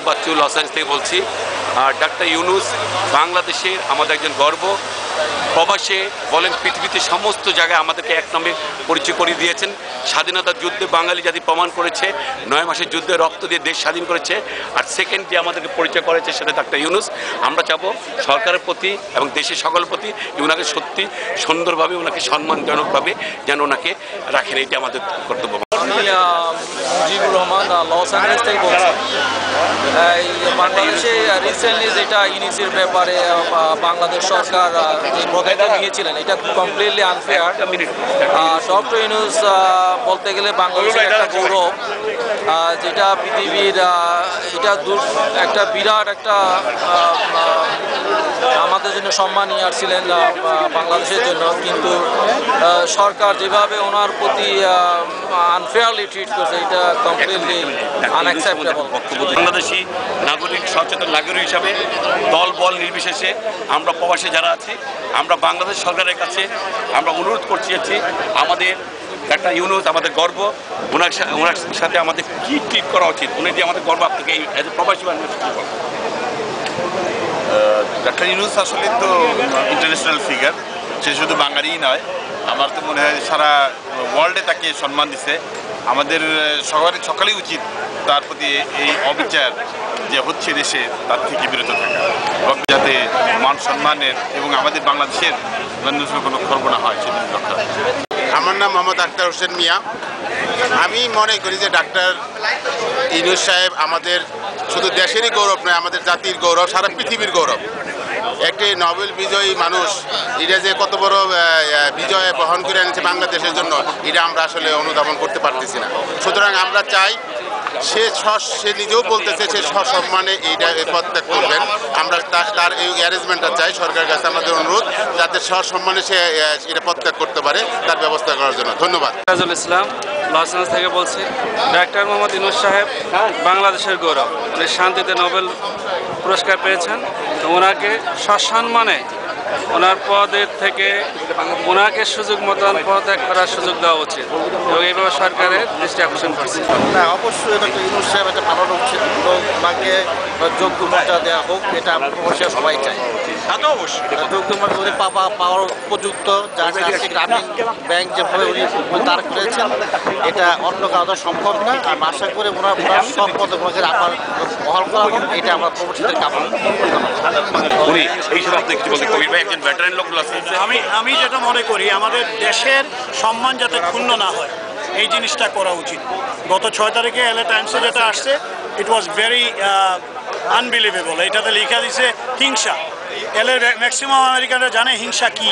Bachchu Los Angeles থেকে বলছি। Doctor Yunus বাংলাদেশের আমাদের একজন গর্ব। প্রবাসে বলেন পৃথিবীতে সমস্ত জায়গায় আমাদেরকে এক নামে পরিচয় করিয়ে দিয়েছেন। স্বাধীনতার যুদ্ধে বাঙালি জাতি প্রমাণ করেছে, 9 মাসের যুদ্ধে রক্ত দিয়ে দেশ স্বাধীন করেছে। আর সেকেন্ড যে আমাদেরকে পরিচয় করেছে সেটা ডাক্তার ইউনূস। আমরা চাবো সরকারের প্রতি এবং দেশের সকলের প্রতি ওনাকে সত্যি সুন্দরভাবে, ওনাকে সম্মানজনকভাবে যেন ওনাকে রাখেন, এইটা আমাদের কর্তব্য। মুজিবুর রহমান লস অ্যাঞ্জেলেস থেকে বলছি। এই বাংলাদেশে রিসেন্টলি যেটা ইউনিসের ব্যাপারে বাংলাদেশ সরকার যে পদক্ষেপ নিয়েছিলেন এটা কমপ্লিটলি আনফেয়ার। ডক্টর ইউনূস বলতে গেলে বাংলাদেশের একটা গৌরব, যেটা পৃথিবীর এটা একটা বিরাট একটা আমাদের জন্য সম্মান নিয়ে আসছিলেন বাংলাদেশের জন্য। কিন্তু সরকার যেভাবে ওনার প্রতি আনফেয়ারলি ট্রিট করছে এটা কমপ্লিটলি আনঅ্যাকসেপ্টেবল। বাংলাদেশি নাগরিক, সচেতন নাগরিক হিসাবে দল বল নির্বিশেষে আমরা প্রবাসী যারা আছি, আমরা বাংলাদেশ সরকারের কাছে আমরা অনুরোধ করছি আমাদের ডাক্তার ইউনূস আমাদের গর্ব। ওনার সাথে আমাদের কী ট্রিট করা উচিত, উনি যে আমাদের গর্ব, আপনাকে এই এজ এ প্রবাসী ডাক্তার ইউনূস আসলে তো ইন্টারন্যাশনাল ফিগার, সে শুধু বাঙালিই নয়, আমার তো মনে হয় সারা ওয়ার্ল্ডে তাকে সম্মান দিছে। আমাদের সকালেই উচিত তার প্রতি এই অবিচার যে হচ্ছে দেশে তার থেকে বিরত থাকা, এবং যাতে মান সম্মানের এবং আমাদের বাংলাদেশের কোনো খর্ব না হয় সেদিন রক্ষা। আমার নাম মোহাম্মদ আখতার হোসেন মিয়া। আমি মনে করি যে ডাক্তার ইউনূস সাহেব আমাদের শুধু দেশেরই গৌরব নয়, আমাদের জাতির গৌরব, সারা পৃথিবীর গৌরব। একটি নোবেল বিজয়ী মানুষ, এটা যে কত বড় বিজয় বহন করে আনছে বাংলাদেশের জন্য, এটা আমরা আসলে অনুধাবন করতে পারতেছি না। সুতরাং আমরা চাই সে নিজেও বলতেছে সে সসম্মানে এইটা পদত্যাগ করবেন। আমরা তার এই অ্যারেঞ্জমেন্টটা চাই। সরকারের কাছে আমাদের অনুরোধ যাতে সসম্মানে সে এটা পদত্যাগ করতে পারে, তার ব্যবস্থা করার জন্য। ধন্যবাদ। রাজুল ইসলাম লস অ্যাঞ্জেলেস থেকে বলছি। ডাক্তার মোহাম্মদ ইউনূস সাহেব বাংলাদেশের গৌরব, উনি শান্তিতে নোবেল পুরস্কার পেয়েছেন। তো ওনাকে সসম্মানে ওনার পদের থেকে ওনাকে সুযোগ মতন পদত্যাগ করার সুযোগ দেওয়া উচিত, এবং এইভাবে সরকারের দৃষ্টি আকর্ষণ করছে। না, অবশ্যই ডক্টর ইউনূস সাহেব একটা ভালো লোক ছিল, ওনাকে যোগ্য মর্যাদা দেওয়া হোক, এটা আমরা অবশ্যই সবাই চাই। যোগ্য মর্যাদা পাওয়ার উপযুক্ত, যার কাছে গ্রামীণ ব্যাংক যেভাবে উনি দাঁড় করেছেন এটা অন্য কারো সম্ভব না। আমি আশা করি ওনার সব পদকে আবার বহাল করা হোক, এটা আমরা প্রবাসীদের কামনা। আমি যেটা মনে করি আমাদের দেশের সম্মান যাতে ক্ষুণ্ণ না হয় এই জিনিসটা করা উচিত। গত 6 তারিখে LA টাইমসে যেটা আসছে, ইট ওয়াজ ভেরি আনবিলিভেবল। এটাতে লেখা দিছে হিংসা। LA ম্যাক্সিমাম আমেরিকানরা জানে হিংসা কি,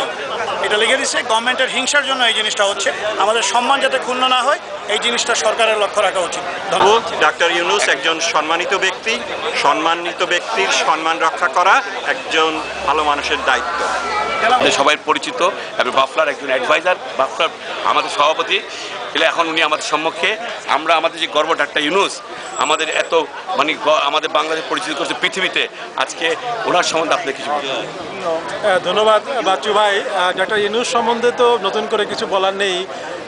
এটা লিখে দিচ্ছে গভর্নমেন্টের হিংসার জন্য এই জিনিসটা হচ্ছে। আমাদের সম্মান যাতে ক্ষুণ্ণ না হয় এই জিনিসটা সরকারের লক্ষ্য রাখা উচিত। ডাক্তার ইউনূস একজন সম্মানিত ব্যক্তি, সম্মানিত ব্যক্তির সম্মান রক্ষা করা একজন ভালো মানুষের দায়িত্ব। সবাই পরিচিত এবং বাফলার একজন অ্যাডভাইজার, বাফলার আমাদের সভাপতি। এখন উনি আমাদের সম্মুখে, আমরা আমাদের যে গর্ব ডাক্তার ইউনূস আমাদের এত আমাদের বাংলাদেশ পরিচিত করছে পৃথিবীতে, আজকে ওনার সম্বন্ধে আপনি কিছু বলবেন? ধন্যবাদ বাচ্চু ভাই। ডাক্তার ইউনূস সম্বন্ধে তো নতুন করে কিছু বলার নেই,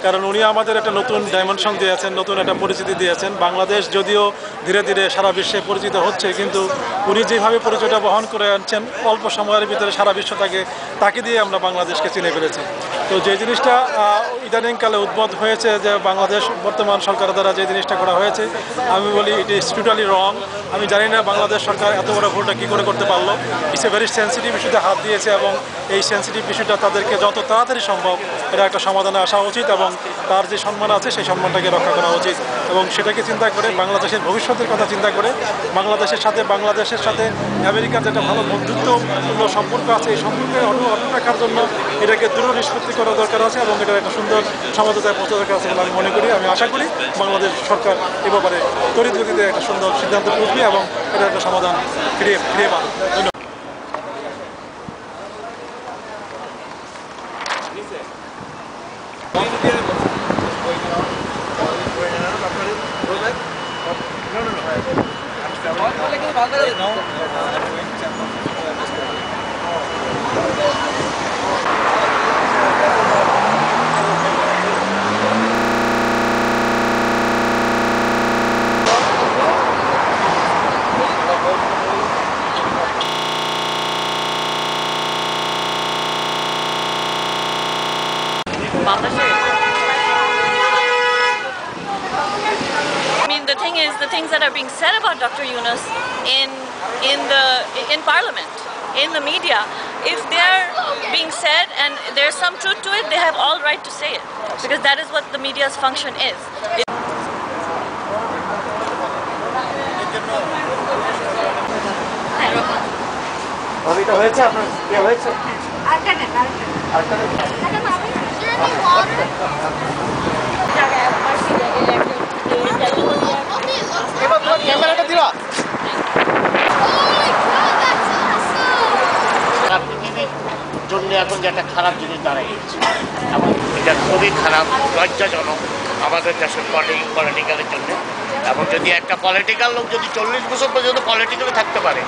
কারণ উনি আমাদের একটা নতুন ডাইমেনশন দিয়েছেন, নতুন একটা পরিচিতি দিয়েছেন। বাংলাদেশ যদিও ধীরে ধীরে সারা বিশ্বে পরিচিত হচ্ছে, কিন্তু উনি যেভাবে পরিচয়টা বহন করে আনছেন অল্প সময়ের ভিতরে সারা বিশ্ব তাকে দিয়ে আমরা বাংলাদেশকে চিনে ফেলেছি। তো যে জিনিসটা ইদানিংকালে উদ্ভব হয়েছে যে বাংলাদেশ বর্তমান সরকার দ্বারা যে জিনিসটা করা হয়েছে, আমি বলি ইট ইজ টোটালি রং। আমি জানি না বাংলাদেশ সরকার এত বড় ভুলটা কী করে করতে পারলো। ইটস এ ভেরি সেন্সিটিভ ইস্যুতে হাত দিয়েছে, এবং এই সেন্সিটিভ ইস্যুটা তাদেরকে যত তাড়াতাড়ি সম্ভব এটা একটা সমাধানে আসা উচিত, এবং তার যে সম্মান আছে সেই সম্মানটাকে রক্ষা করা উচিত। এবং সেটাকে চিন্তা করে, বাংলাদেশের ভবিষ্যতের কথা চিন্তা করে, বাংলাদেশের সাথে আমেরিকার যেটা ভালো বন্ধুত্বপূর্ণ সম্পর্ক আছে, এই সম্পর্কে অটুট রাখার জন্য এটাকে দৃঢ় নিষ্পত্তি করা দরকার আছে, এবং এটার একটা সুন্দর সমঝোতায় পৌঁছা দরকার আছে বলে আমি মনে করি। আমি আশা করি বাংলাদেশ সরকার এ ব্যাপারে তড়িৎ গতিতে একটা সুন্দর সিদ্ধান্ত পৌঁছবে এবং এটার একটা সমাধান ফিরিয়ে পাবে। ধন্যবাদ। being said about Dr. Yunus in Parliament, in the media, if they're being said and there's some truth to it, they have all right to say it, because that is what the media's function is. ক্যামেরাটা দিবা পৃথিবীর জন্য এখন যে একটা খারাপ জিনিস দাঁড়ায় গেছে এবং এটা খুবই খারাপ, লজ্জাজনক আমাদের দেশের পলিটিক্যালের জন্য। এবং যদি একটা পলিটিক্যাল লোক যদি 40 বছর পর্যন্ত পলিটিক্যালে থাকতে পারে,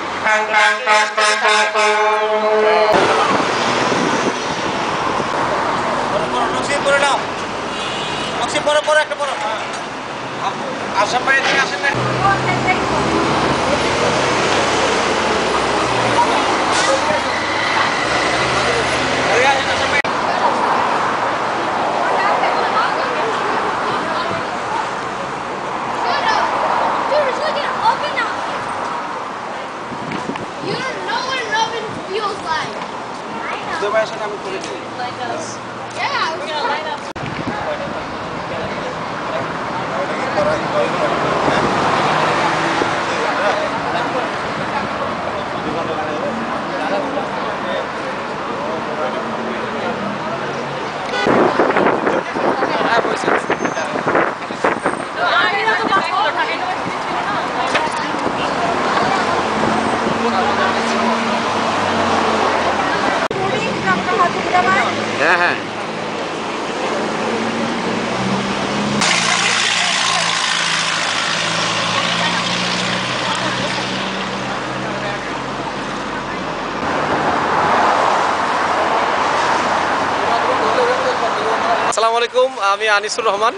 আসসালামু আলাইকুম, আমি আনিসুর রহমান।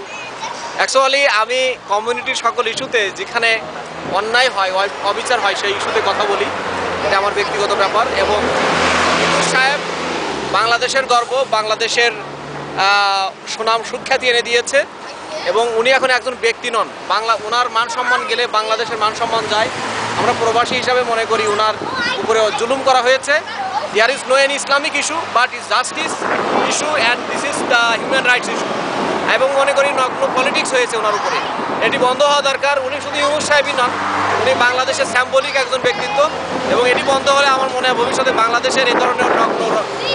অ্যাকচুয়ালি আমি কমিউনিটির সকল ইস্যুতে যেখানে অন্যায় হয়, অবিচার হয়, সেই ইস্যুতে কথা বলি। এটা আমার ব্যক্তিগত ব্যাপার। এবং ইউনূস সাহেব বাংলাদেশের গর্ব, বাংলাদেশের সুনাম সুখ্যাতি এনে দিয়েছে এবং উনি এখন একজন ব্যক্তি নন। ওনার মান সম্মান গেলে বাংলাদেশের মান সম্মান যায়। আমরা প্রবাসী হিসাবে মনে করি ওনার উপরে জুলুম করা হয়েছে। There is no any Islamic issue, but it's justice issue and this is the human rights issue. এবং মনে করি নগ্ন পলিটিক্স হয়েছে ওনার উপরে, এটি বন্ধ হওয়া দরকার। উনি শুধু ইউনূস সাহেবই নন, উনি বাংলাদেশের সিম্বলিক একজন ব্যক্তিত্ব এবং এটি বন্ধ হলে আমার মনে হয় ভবিষ্যতে বাংলাদেশের এই ধরনের নগ্ন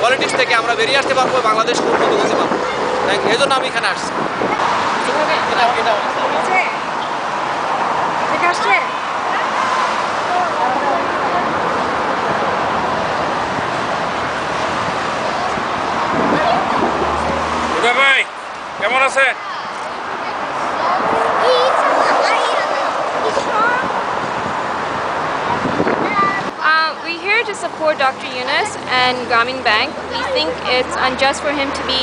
পলিটিক্স থেকে আমরা বেরিয়ে আসতে পারবো, বাংলাদেশ উন্নত করতে পারবো। এই জন্য আমি এখানে আসছি। ভাই কেমন আছে? We're here to support Dr. Yunus and Grameen Bank. We think it's unjust for him to be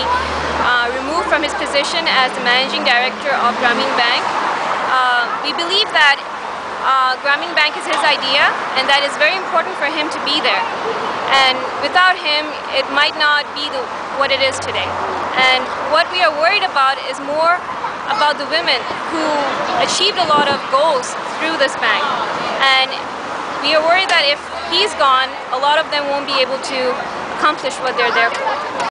removed from his position as the managing director of Grameen Bank. We believe that Grameen Bank is his idea and that it's very important for him to be there. And without him, it might not be what it is today. And what we are worried about is more about the women who achieved a lot of goals through this bank. And we are worried that if he's gone, a lot of them won't be able to accomplish what they're there for.